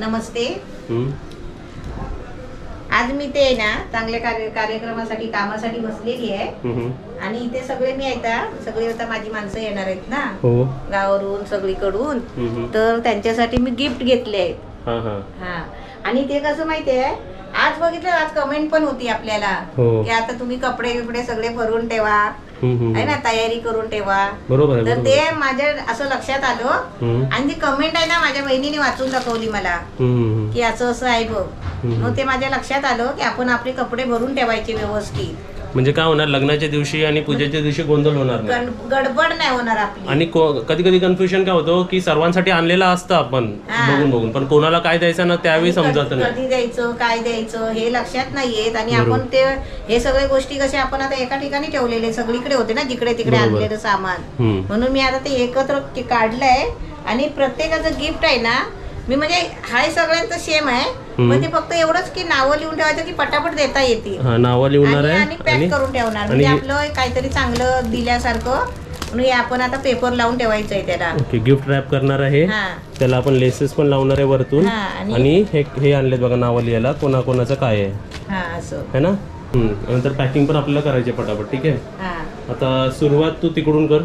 नमस्ते. आज मी ते ना चांगल्या कार्यक्रमासाठी कामासाठी बसलेली आहे आणि इथे सगळे मी सगळे आता माझी माणसं येणार आहेत ना गावावरून सगळीकडून, तर त्यांच्यासाठी मी गिफ्ट घेतले आहेत. हा आणि ते कसं माहितीये, आज बघितलं आज कमेंट पण होती आपल्याला की आता तुम्ही कपडे बिपडे सगळे भरून ठेवा आहे ना, तयारी करून ठेवा. बरोबर. तर ते माझ्या असं लक्षात आलं आणि ती कमेंट आहे ना माझ्या बहिणीने वाचून दाखवली मला की असं असं आहे बघ. मग ते माझ्या लक्षात आलं की आपण आपले कपडे भरून ठेवायचे व्यवस्थित. म्हणजे काय होणार, लग्नाच्या दिवशी आणि पूजेच्या दिवशी गोंधळ होणार नाही, गडबड नाही होणार आपली. आणि कधी कधी कन्फ्युजन काय होतं की सर्वांसाठी आणलेलं असतं आपण बघून पण कोणाला काय द्यायचं ना त्यावेळी समजत नाही, कधी द्यायचं काय द्यायचं हे लक्षात नाही येत. आणि आपण ते हे सगळे गोष्टी कशा आपण आता एका ठिकाणी ठेवलेले सगळीकडे होते ना, जिकडे तिकडे आणलेलं सामान. म्हणून मी आता ते एकत्र काढलंय आणि प्रत्येकाचं गिफ्ट आहे ना, मी म्हणजे हाय सगळ्यांचं सेम आहे, पण ते फक्त एवढंच की नावं लिहून ठेवायचं की पटापट देता येतील. नावं लिहणार आहे आणि पॅक करून ठेवणार, म्हणजे आपलं काहीतरी चांगलं दिल्यासारखं. म्हणून आपण आता पेपर लावून ठेवायचं आहे त्याला. ओके, गिफ्ट रॅप करणार आहे, त्याला आपण लेसेस पण लावणार आहे वरतून. आणि हे आणलेत बघा नावं लिहायला, कोणाकोणाचं काय आहे असं है ना. नंतर पॅकिंग पण आपल्याला करायचे पटापट. ठीक आहे, आता सुरुवात तू तिकडून कर.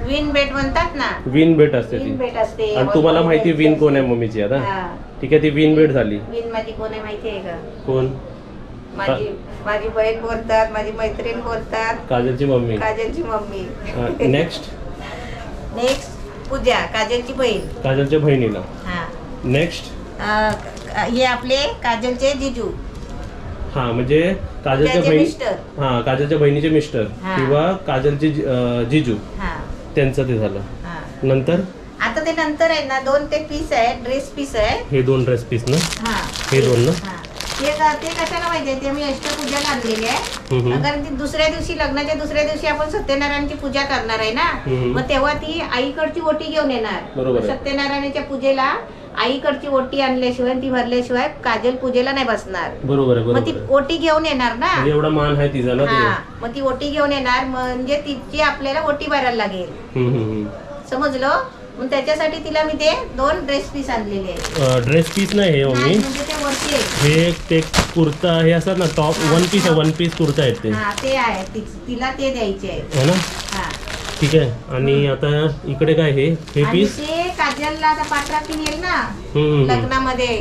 विन बेट म्हणतात ना, विन बेट असते ती. आणि तुम्हाला माहिती विन कोण आहे मम्मीची आता. ठीक आहे, ती विन बेट झाली. विन माझी कोण आहे माहिती आहे का? कोण? माझी बहीण बोलतात, माझी मैत्रीण बोलतात, काजलची मम्मी. काजलची मम्मी. नेक्स्ट पूजा, काजलची बहीण, काजलच्या बहिणीला. नेक्स्ट हे आपले काजलचे जिजू. म्हणजे काजलच्या काजलच्या बहिणीचे मिस्टर किंवा काजलचे जिजू, त्यांचं ते झालं. नंतर आता ते नंतर आहे ना, 2 ते पीस आहे, ड्रेस पीस आहे. हे 2 ड्रेस पीस ना, हे 2 ना. ते कशाला माहितीये, ते मी अष्टपूजाला आणलेले आहे. कारण ती दुसऱ्या दिवशी, लग्नाच्या दुसऱ्या दिवशी आपण सत्यनारायणची पूजा करणार आहे ना, मग तेव्हा ती आईकडची ओटी घेऊन येणार. सत्यनारायणाच्या पूजेला आईकडची ओटी आणल्याशिवाय, ती भरल्याशिवाय काजल पूजेला नाही बसणार. बरोबर. मग ती ओटी घेऊन येणार ना, एवढा मान आहे तिचा ना. मग ती ओटी घेऊन येणार, म्हणजे तिची आपल्याला ओटी भरायला लागेल. समजलं? मग त्याच्यासाठी तिला मी ते 2 ड्रेस पीस आणलेले आहेत. ड्रेस पीस नाही हे मम्मी, हे ते कुर्ता हे असतात ना, टॉप वन पीस कुर्ता आहेत ते आहे, तिला ते द्यायचे आहे ना. ठीक आहे. आणि आता इकडे काय हे पीस, ते काजलला आता पाठराखीण येईल ना लग्नामध्ये,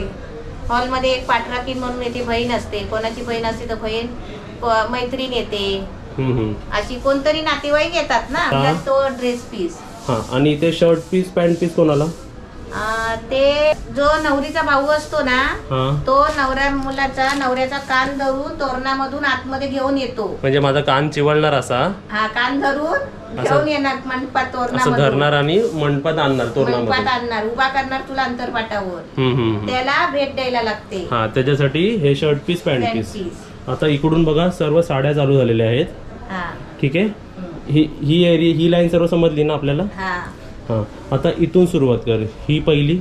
हॉलमध्ये एक पाठराखीण म्हणून येते, बहीण असते, कोणाची बहीण असते तर बहीण, मैत्रीण येते, अशी कोणतरी नातेवाईक येतात ना, तो ड्रेस पीस. आणि ते शर्ट पीस पॅन्ट पीस कोणाला? ते जो नवरीचा भाऊ असतो ना, तो नवऱ्याचा कान धरून तोरणामधून आतमध्ये घेऊन येतो. म्हणजे माझा कान चिवळणार असा, कान धरून घेऊन येणार मंडपात, तोरणामध्ये धरणार आणि मंडपात आणणार, आणणार, उभा करणार तुला अंतरपाटावर. त्याला भेट द्यायला लागते. त्याच्यासाठी हे शर्ट पीस पॅन्ट पीस. आता इकडून बघा सर्व साड्या चालू झालेल्या आहेत. ठीक आहे, ही लाईन सर्व समजली ना आपल्याला. आता इथून सुरुवात कर. ही पहिली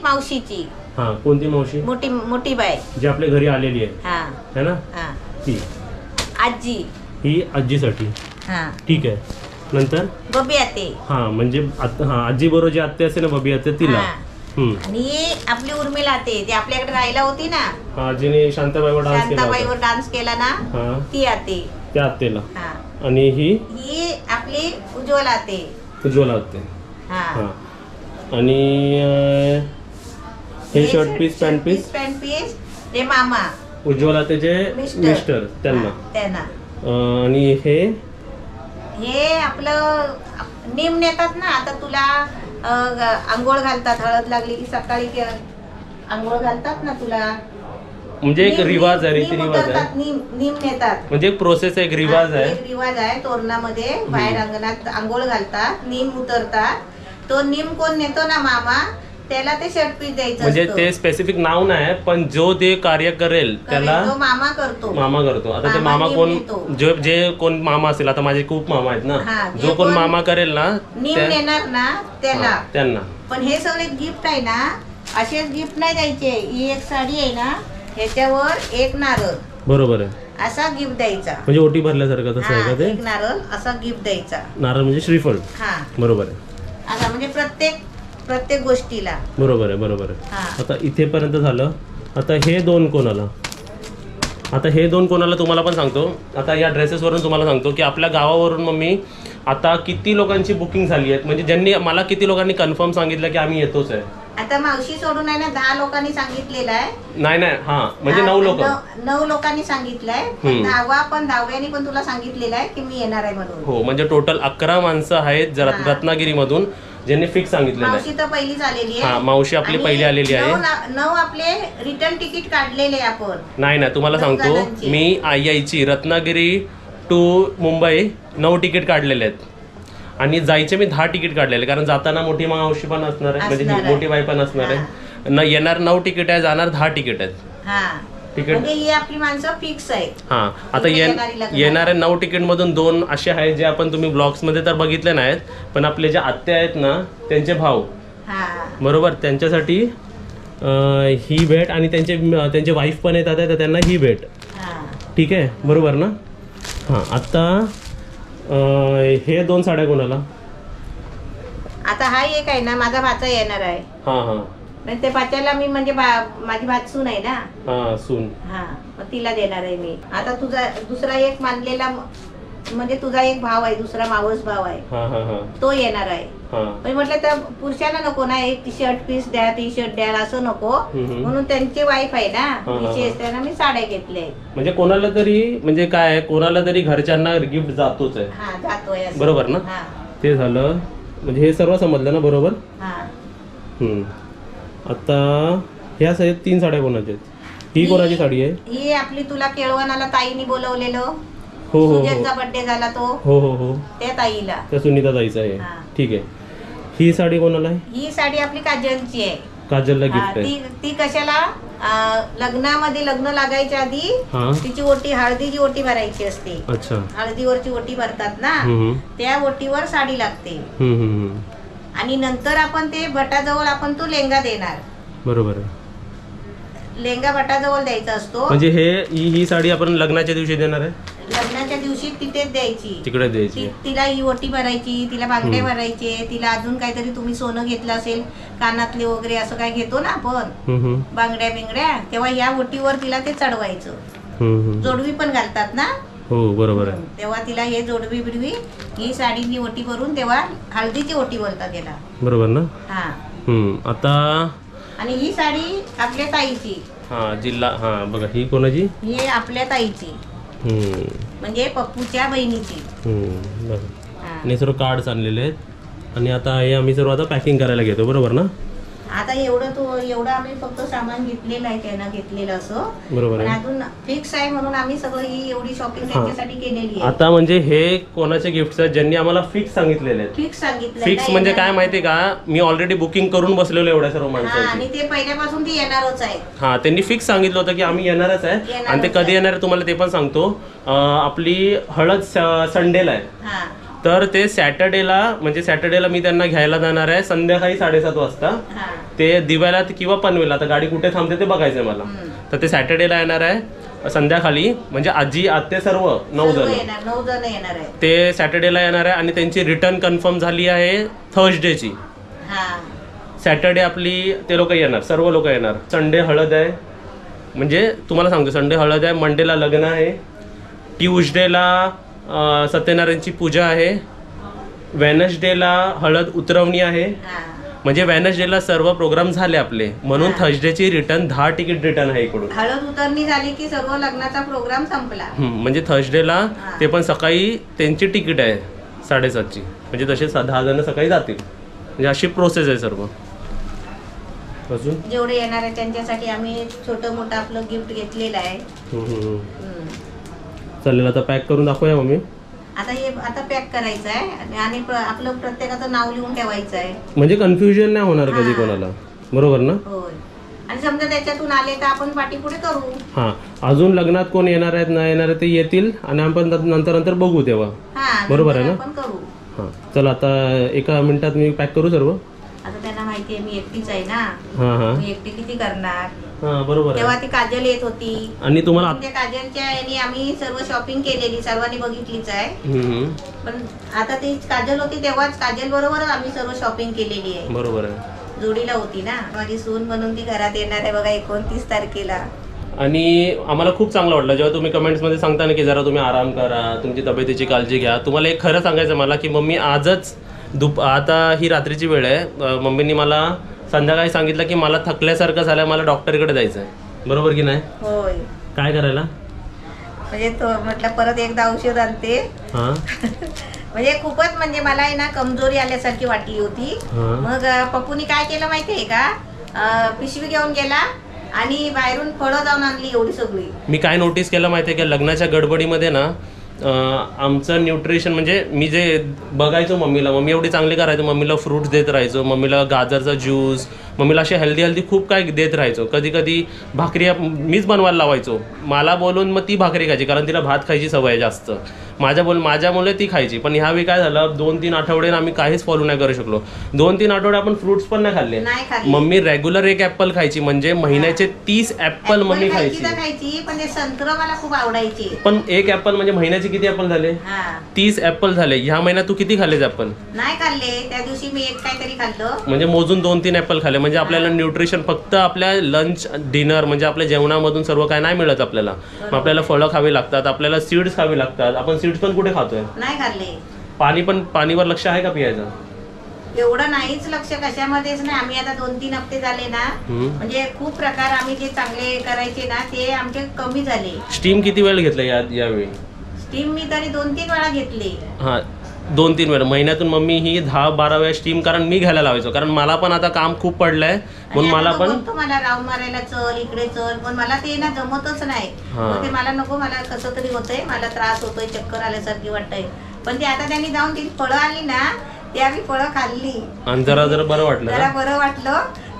मावशीची. कोणती मावशी? मोठी बाई जी आपल्या घरी आलेली आहे ना, ती आजी. ही आजीसाठी. ठीक आहे. नंतर बबी आते. म्हणजे आजी बरोबर जी आते असते ना, बबी आते, तिला. आणि आपली उर्मिला आते, ती आपल्याकडे राहायला होती ना, जिने शांताबाईवर डान्स केला ना, ती आते, त्या आतेला. आणि ही आपली उज्ज्वला आते. आणि हे शर्ट पीस पॅन्ट पीस ते मामा, उज्ज्वला त्याचे मिस्टर, त्यांना. आणि हे आपलं नेम नेतात ना, आता तुला आंघोळ घालतात, हळद लागली की सकाळी आंघोळ घालतात ना तुला, म्हणजे एक रिवाज आहे, रीतिरिवाज आहे, निम नेतात. म्हणजे एक प्रोसेस आहे, एक रिवाज आहे. तोरणामध्ये बाहेर अंगणात आंघोळ घालतात, निम उतरतात. तो निम कोण नेतो ना, मामा, त्याला ते शर्ट पीस द्यायचं. म्हणजे ते स्पेसिफिक नाव नाही, पण जो ते कार्य करेल त्याला मामा करतो. आता ते मामा कोण, जे कोण मामा असेल, आता माझे खूप मामा आहेत ना, जो कोण मामा करेल ना, निम नेणार ना त्यांना. पण हे सगळे गिफ्ट आहे ना, असेच गिफ्ट नाही द्यायचे. ही एक साडी आहे ना, ह्याच्यावर एक नारळ, बरोबर आहे, असा गिफ्ट द्यायचा. म्हणजे ओटी भरल्यासारखं तसं आहे का ते? एक नारळ असा गिफ्ट द्यायचा. नारळ म्हणजे श्रीफळ. बरोबर आहे. आता म्हणजे प्रत्येक गोष्टीला. बरोबर आहे. आता इथेपर्यंत झालं. आता हे दोन कोणाला तुम्हाला पण सांगतो. आता या ड्रेसेसवरून तुम्हाला सांगतो की आपल्या गावावरून मम्मी आता किती लोकांची बुकिंग झाली आहे, म्हणजे ज्यांनी मला किती लोकांनी कन्फर्म सांगितलं की आम्ही येतोच आहे. आता मावशी सोडून आहे ना 10 लोकांनी सांगितलेलं आहे. नाही हा म्हणजे 9 लोकांनी सांगितलंय. 10व्यानी पण तुला सांगितलेलं आहे की मी येणार आहे म्हणून. हो म्हणजे टोटल 11 माणसं आहेत रत्नागिरी मधून ज्यांनी फिक्स सांगितलेलं आहे. मावशी तर पहिलीच आलेली आहे. हा मावशी आपली पहिली आलेली आहे. 9 आपले रिटर्न तिकीट काढलेले आपण. नाही तुम्हाला सांगतो मी आईची रत्नागिरी टू मुंबई 9 तिकीट काढलेले आहेत आणि जायचे मी 10 तिकीट काढलेले, कारण जाताना मोठी मावशी पण असणार आहे, म्हणजे मोठी बाई पण असणार आहे. येणार 9 तिकीट आहे, जाणार 10 तिकीट आहेत. तिकीट म्हणजे ही आपली माणसं फिक्स आहेत. हा आता येणाऱ्या 9 तिकीट मधून 2 असे आहेत जे आपण तुम्ही ब्लॉग्स मध्ये तर बघितले नाहीत, पण आपले जे आत्या आहेत ना त्यांचे भाऊ, बरोबर, त्यांच्यासाठी ही भेट आणि त्यांचे वाईफ पण येतात तर त्यांना ही भेट. ठीक आहे, बरोबर ना. हा आता हे 2 साड्या कोणाला? आता हा एक आहे ना माझा भाचा येणार आहे. ते भाच्याला मी म्हणजे माझी भात सून आहे ना. सून. मग तिला देणार आहे मी. आता तुझा दुसरा एक मानलेला म्हणजे तुझा एक भाव आहे, दुसरा मावस भाव आहे, तो येणार आहे. पण म्हटलं तर पुरुषांना नको ना एक शर्ट पीस द्या, टी शर्ट द्या असं नको, म्हणून त्यांची वाईफ आहे ना विशेष, त्यांना मी साड्या घेतल्या. म्हणजे कोणाला तरी म्हणजे काय कोणाला तरी घरच्यांना गिफ्ट जातोच आहे. जातोय, बरोबर ना. ते झालं म्हणजे हे सर्व समजलं ना, बरोबर. आता ह्या 3 साड्या कोणाच्या आहेत? ही कोणाची साडी आहे? ही आपली तुला केळवणाला ताईनी बोलवलेलं. हो सुजयचा बर्थडे झाला तो. हो त्या ताईला, त्या सुनीता ताईचा आहे. ठीक आहे. ही साडी कोणाला आहे? ही साडी आपली काजलची आहे. काजलला गिफ्ट आहे. ती कशाला लग्नामध्ये लग्न लागायच्या आधी तिची ओटी, हळदीची ओटी भरायची असते. अच्छा. हळदीवरची ओटी भरतात ना, त्या ओटीवर साडी लागते. आणि नंतर आपण ते भटाजवळ आपण तो लेंगा देणार. बरोबर आहे. लेंगा भटाजवळ द्यायचा असतो. म्हणजे ही साडी आपण लग्नाच्या दिवशी देणार आहे. लग्नाच्या दिवशी तिथेच द्यायची, तिकडे द्यायची. तिला ही ओटी भरायची, तिला बांगड्या भरायचे, तिला अजून काहीतरी तुम्ही सोनं घेतलं असेल कानातले वगैरे असं काय घेतो ना आपण बांगड्या बिंगड्या, तेव्हा या ओटीवर तिला ते चढवायचं. जोडवी पण घालतात ना. हो बरोबर आहे. तेव्हा तिला हे जोडवी बिडवी ही साडीची ओटी भरून तेव्हा हळदीची ओटी बोलतात त्याला. बरोबर ना. आता आणि ही साडी आपल्या ताईची. जिल्हा बघा ही कोणाची? ही आपल्या ताईची, म्हणजे पप्पूच्या बहिणीची. आणि सर्व कार्ड्स आणलेले आहेत आणि आता हे आम्ही सर्व आता पॅकिंग करायला घेतो, बरोबर ना. आता एवढं आम्ही फक्त सामान घेतलेलं आहे, त्यांना घेतलेलं असं, बरोबर आहे. अजून फिक्स आहे म्हणून आम्ही सगळं ही एवढी शॉपिंग त्यांच्यासाठी केलेली आहे. आता म्हणजे हे कोणाचे गिफ्ट आहेत ज्यांनी आम्हाला फिक्स सांगितलेले आहेत. फिक्स सांगितलं. फिक्स म्हणजे काय माहितीये का, मी ऑलरेडी बुकिंग करून बसलेलो एवढ्या सर्व माणसांची. आणि ते पहिल्यापासून ती येणारच आहे. त्यांनी फिक्स सांगितलं होतं की आम्ही येणारच आहे. आणि ते कधी येणार आहे तुम्हाला ते पण सांगतो. आपली हळद संडेला आहे, तर ते सॅटर्डेला मी त्यांना घ्यायला जाणार आहे संध्याकाळी 7:30 वाजता. ते दिव्याला किंवा पनवेलला, आता गाडी कुठे थांबते ते बघायचंय मला. तर ते सॅटर्डेला येणार आहे संध्याकाळी, म्हणजे आजी आत्ते सर्व 9 जण येणार आहे. ते सॅटर्डेला येणार आहे आणि त्यांची रिटर्न कन्फर्म झाली आहे थर्सडेची. सॅटर्डे आपली ते लोक येणार, सर्व लोक येणार. संडे हळद आहे, म्हणजे तुम्हाला सांगतो संडे हळद आहे, मंडेला लग्न आहे, ट्यूजडेला सत्यनारायणची पूजा आहे, वेनसडेला हळद उतरवणी आहे. म्हणजे वेनसडेला सर्व प्रोग्राम झाले आपले, म्हणून थर्सडेची रिटर्न 10 तिकीट रिटर्न आहे इकडून. हळद उतरणी झाली की सर्व लग्नाचा प्रोग्राम संपला. म्हणजे थर्सडेला ते पण सकाळी त्यांची तिकीट आहे 7:30ची, म्हणजे तसे 10 जण सकाळी जातील. म्हणजे अशी प्रोसेस आहे सर्व. अजून जेवढे येणार आहे त्यांच्यासाठी आम्ही छोटं मोठं आपलं गिफ्ट घेतलेलं आहे. चालेल, आता पॅक करून दाखवूया मम्मी. आता पॅक करायचं आहे आणि आपलं प्रत्येकाचं नाव लिहून ठेवायचं आहे, म्हणजे कन्फ्युजन नाही होणार कधी कोणाला. बरोबर ना. होय. आणि समजा त्याच्यातून आले तर आपण पाठीपुढे करू. अजून लग्नात कोण येणार आहेत नाही येणार ते येतील आणि आपण नंतर बघू तेव्हा. बरोबर आहे ना. आपण करू. चला आता 1 मिनिटात मी पॅक करू सर्व. आता त्यांना माहिती आहे मी एकटीच आहे ना, मी एकटी किती करणार. बरोबर. तेव्हा ती काजल येत होती आणि तुम्हाला त्या काजलच्या याने आम्ही सर्व शॉपिंग केलेली, सर्वांनी बघितलीच आहे. पण आता ती काजल होती तेव्हाच काजल बरोबरच आम्ही सर्व शॉपिंग केलेली आहे. बरोबर आहे. जोडीला होती ना. माझी सून म्हणून ती घरात येणार आहे बघा 29 तारखेला. आणि आम्हाला खूप चांगलं वाटलं जेव्हा तुम्ही कमेंट्समध्ये सांगता ना की जरा तुम्ही आराम करा, तुमची तब्येतीची काळजी घ्या. तुम्हाला एक खरं सांगायचं मला की मम्मी आजच आता ही रात्रीची वेळ आहे, मम्मींनी मला संध्याकाळी सांगितलं की मला थकल्यासारखं झालं, मला डॉक्टरकडे जायचं आहे. बरोबर की नाही? होय. काय करायला? म्हणजे तो म्हटलं परत एकदा औषध आणते. म्हणजे खूपच म्हणजे मला आहे ना कमजोरी आल्यासारखी वाटली होती. मग पप्पूनी काय केलं माहितीये का, पिशवी घेऊन गेला आणि बाहेरून फळं जाऊन आणली एवढी सगळी. मी काय नोटीस केलं माहितीये का, लग्नाच्या गडबडीमध्ये ना आमचं न्यूट्रिशन म्हणजे मी जे बघायचो मम्मीला, मम्मी एवढी चांगली करायचो, मम्मीला फ्रूट्स देत राहायचो, मम्मीला गाजरचा ज्यूस, मम्मीला असे हेल्दी खूप काय देत राहायचो. कधी कधी भाकरी मीच बनवायला लावायचो, मला बोलून मग ती भाकरी खायची कारण तिला भात खायची सवय जास्त. माझ्यामुळे ती खायची. पण ह्यावेळी काय झालं, 2-3 आठवडे आम्ही काहीच फॉलो नाही करू शकलो. 2-3 आठवडे आपण फ्रुट्स पण नाही खाल्ले. मम्मी रेग्युलर 1 ऍपल खायची, म्हणजे महिन्याचे 30 ऍपल मम्मी खायची. पण संत्र मला खूप आवडायचे. पण 1 ऍपल म्हणजे महिन्याचे किती ऍपल झाले? 30 ऍपल झाले. ह्या महिन्यात तू किती खाल्ले ऍपल? नाही खाल्ले, त्या दिवशी मी एक काहीतरी खाल्लं. म्हणजे मोजून 2-3 ऍपल खाल्ले. म्हणजे आपल्याला न्यूट्रिशन फक्त आपल्या लंच डिनर म्हणजे आपल्या जेवणामधून सर्व काय नाही मिळत आपल्याला. मग आपल्याला फळं खावी लागतात, आपल्याला सीड्स खावी लागतात. आपण सीड्स पण कुठे खातोय? नाही खाल्ले. पाणीवर लक्ष आहे का पियाचं? एवढं नाहीच लक्ष कशामध्येच नाही. आम्ही आता 2-3 हप्ते झाले ना, म्हणजे खूप प्रकार आम्ही जे चांगले करायचे ना ते आमचे कमी झाले. स्टीम किती वेळ घेतलं यावेळी? स्टीम मी तरी 2-3 वेळा घेतली. 2-3 वेळा महिन्यातून मम्मी ही 10-12 वेळा स्टीम, कारण मी घ्यायला लावायचो, कारण मला पण आता काम खूप पडलंय म्हणून मला पण मला राऊंड मारायला चल इकडे चल, पण मला ते ना जमतच नाही. ते मला नको, मला कसं तरी होतंय, मला त्रास होतोय, चक्कर आल्यासारखी वाटतंय. पण ते आता त्यांनी जाऊन ती फळं आली ना, ते आम्ही फळं खाल्ली आणि जरा बरं वाटलं.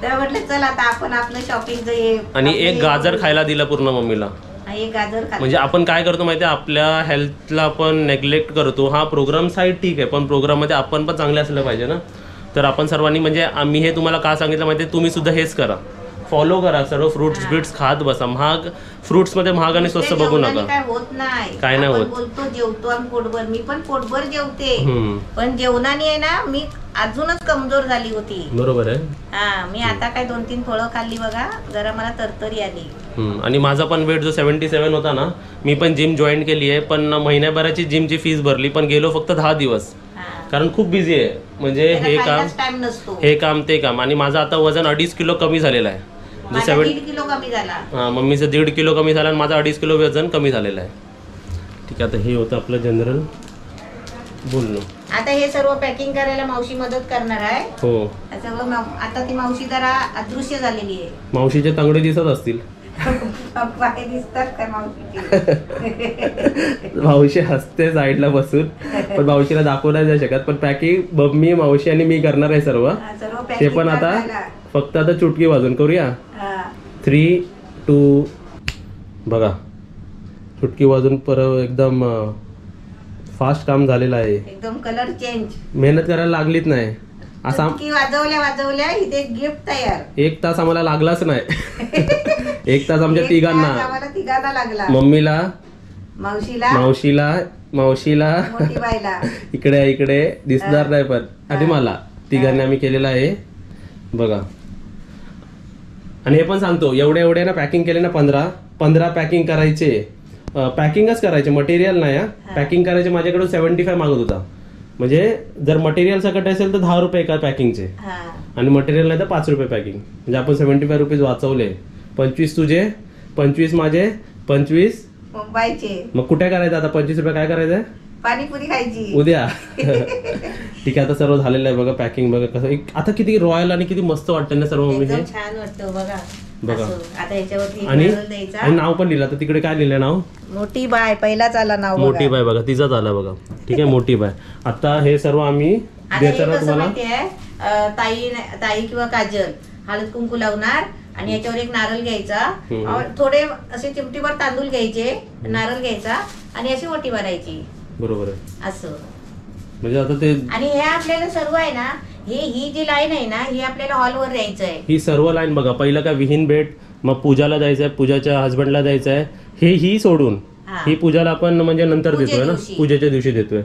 तर म्हटलं चल आता आपण आपलं शॉपिंगचं. आणि एक गाजर खायला दिलं पूर्ण मम्मीला. म्हणजे आपण काय करतो माहिती आहे, आपल्या हेल्थला आपण नेग्लेक्ट करतो. हा प्रोग्राम साईड ठीक आहे, पण प्रोग्राम मध्ये आपण पण चांगले असलं पाहिजे ना. तर आपण सर्वांनी म्हणजे आम्ही हे तुम्हाला का सांगितलं माहिती आहे, तुम्ही सुद्धा हेच करा, फॉलो करा. सर्व फ्रुट्स बिट्स खात बसा. फ्रुट्स मध्ये महाग आणि स्वस्त बघू नका. काय होत नाही, काय नाही होत. बोलतो जेवतो आम्ही पोटभर, मी पण पोटभर जेवते, पण जेवणाने आहे ना मी अजूनच कमजोर झाली होती. बरोबर आहे. मी आता काय 2-3 फळं खाल्ली बघा, जरा मला तरतरी आली. आणि माझा पण वेट जो 77 होता ना, मी पण जिम जॉईन केली आहे, पण महिन्याभराची जिमची फीस भरली, पण गेलो फक्त 10 दिवस, कारण खूप बिझी आहे. म्हणजे हे काम ते काम. आणि माझं आता वजन 2.5 किलो कमी झालेलं आहे. 1.5 किलो कमी झाला. मम्मीचं 1.5 किलो कमी झाला आणि माझा 2.5 किलो वजन कमी झालेलं आहे. ठीक आहे, आता हे होतं आपलं जनरल बोलणं. आता हे सर्व पॅकिंग करायला मावशी मदत करणार आहे. हो. सगळं आता ती मावशी जरा अदृश्य झालेली आहे. मावशीचे तांगडे दिसत असतील. दिसतात का मावशी हसते साईडला बसून, पण मावशीला दाखवू नाही जाऊ शकत. पण पॅकिंग मम्मी, मावशी आणि मी करणार आहे सर्व. ते पण आता फक्त आता चुटकी वाजून करूया. 3, 2 बघा, चुटकी वाजून परत एकदम फास्ट काम झालेलं आहे. एकदम कलर चेंज. मेहनत करायला लागलीच नाही. असा वाजवल्या इथे गिफ्ट तयार. 1 तास आम्हाला लागलाच नाही. 1 तास आमच्या तिघांना लागला. मम्मीला, मावशीला इकडे दिसणार नाही पण, आणि मला तिघांनी आम्ही केलेलं आहे बघा. आणि हे पण सांगतो, एवढे ना पॅकिंग केले ना, 15 पॅकिंग करायचे. पॅकिंगच करायचे, मटेरियल नाही. पॅकिंग करायचे. माझ्याकडून 75 मागत होता. म्हणजे जर मटेरियल सकट असेल तर 10 रुपये एका पॅकिंगचे, आणि मटेरियल नाही तर 5 रुपये पॅकिंग. म्हणजे आपण 75 रुपीज वाचवले. 25 तुझे, 25 माझे, 25 मुंबईचे. मग कुठे करायचं आता 25 रुपये? काय करायचंय? पाणीपुरी खायची उद्या. ठीक आहे, आता सर्व झालेलं आहे बघा. पॅकिंग बघा कसं, आता किती रॉयल आणि किती मस्त वाटतं ना सर्व. हे छान वाटतं बघा. आता याच्यावरती आणि नाव पण लिहिलं. तर तिकडे काय लिहिलं नाव? मोठी बाय. पहिलाच आला नाव, मोठी बाय बघा, तिचाच आला बघा. ठीक आहे, मोठी बाय. आता हे सर्व आम्ही देताना तुम्हाला, ताई किंवा काजल हळद कुंकू लावणार, आणि याच्यावर एक नारळ घ्यायचा, थोडे असे चिमटीवर तांदूळ घ्यायचे, नारळ घ्यायचा आणि अशी ओटी भरायची. बरोबर आहे. असं म्हणजे आता ते, आणि हे आपल्याला सर्व आहे ना, ही जी लाईन आहे ना, ही आपल्याला हॉलवर द्यायचं आहे. ही सर्व लाईन बघा. पहिलं काय विहीन भेट, मग पूजाला द्यायचं आहे, पूजाच्या हस्बंडला द्यायचं आहे, ही सोडून ही पूजाला आपण म्हणजे नंतर देतोय ना, पूजेच्या दिवशी देतोय.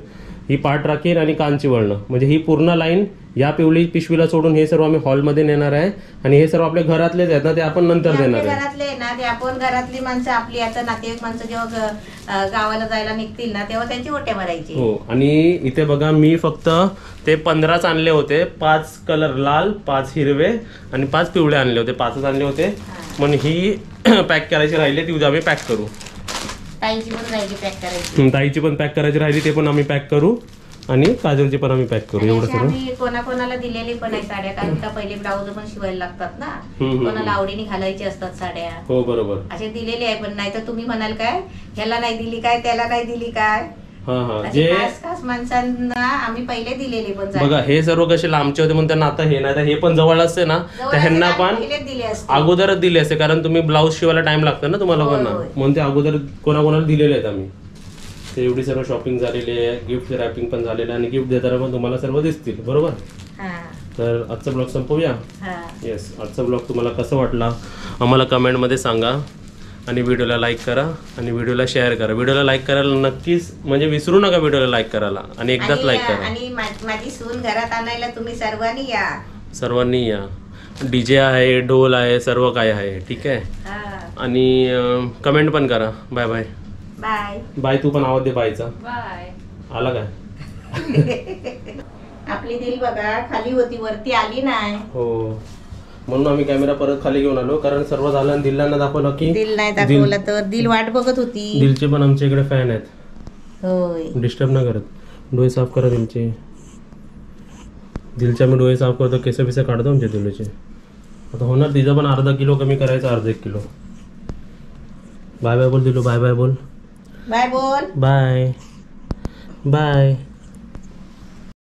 ही पाठ राखीर आणि कांची वळणं म्हणजे ही पूर्ण लाईन या पिवळी पिशवीला सोडून हे सर्व आम्ही हॉलमध्ये नेणार आहे. आणि हे सर्व आपल्या घरातलेच आहेत ना, ते आपण नंतर देणार आहे. घरातले ना ते आपण घरातली माणसं आपली आता नातेवाईक माणसं जेव्हा गावाला जायला निघतील ना तेव्हा त्यांची ओट्या भरायची. हो. आणि इथे बघा मी फक्त ते 15 आणले होते, 5 कलर लाल, 5 हिरवे आणि 5 पिवळे आणले होते, 5च आणले होते. म्हणून ही पॅक करायची राहिली, ती उद्या आम्ही पॅक करू. ताईची पण राहिली पॅक करायची, ताईची पण पॅक करायची राहिली, ते पण आम्ही पॅक करू. आणि काजलची पण आम्ही पॅक करू. एवढं सगळं आम्ही कोणाकोणाला दिलेली पण आहे साड्या, कारण का पहिले ब्लाऊज पण शिवायला लागतात ना, कोणाला आवडीने घालायची असतात साड्या. हो बरोबर. असे दिलेले आहे. पण नाही तर तुम्ही म्हणाल काय ह्याला नाही दिली काय, त्याला नाही दिली काय. जे खास माणसांना आम्ही पहिले दिलेले. पण बघा हे सर्व कसे लांबचे होते म्हणून त्यांना आता हे नाही तर हे पण जवळ असते ना, तर ह्यांना पण अगोदरच दिले असते, कारण तुम्ही ब्लाऊज शिवायला टाइम लागतो ना तुम्हाला लोकांना, म्हणून ते अगोदर कोणाकोणाला दिलेले आहेत आम्ही. ते एवढी सर्व शॉपिंग झालेली आहे, गिफ्ट रॅपिंग पण झालेलं आहे आणि गिफ्ट देताना पण तुम्हाला सर्व दिसतील. बरोबर. तर आजचा ब्लॉग संपवूया. येस, आजचा ब्लॉग तुम्हाला कसं वाटला आम्हाला कमेंटमध्ये सांगा. आणि व्हिडिओला लाईक करा आणि व्हिडिओला शेअर करा. व्हिडिओला लाईक करायला नक्कीच म्हणजे विसरू नका व्हिडिओला लाईक करायला, आणि एकदाच लाईक करा. आणि माझी सून घरात आणायला तुम्ही सर्वांनी या. सर्वांनी या. डीजे आहे, ढोल आहे, सर्व काय आहे. ठीक आहे. आणि कमेंट पण करा. Bye bye. Bye bye. तू पण आवाज दे बायचा. बाय. आला काय? आपली दिल बघा खाली होती, वरती आली नाही. हो, म्हणून आम्ही कॅमेरा परत खाली घेऊन आलो, कारण सर्व झालं आणि दिलला ना दाखवलं की दिल नाही दाखवलं तर दिल वाट बघत होती. दिलचे पण आमच्या इकडे फॅन आहेत. होय. डिस्टर्ब ना करत. डोळे साफ करा दिलचे. दिलचे आम्ही डोळे साफ करतो, केस बिस काढतो आमच्या दिलचे. आता होणार तिचं पण अर्धा किलो कमी करायचं, अर्धा 1 किलो. बाय बाय बोल दिलो. बाय बाय बोल. बाय बोल. Bye bye.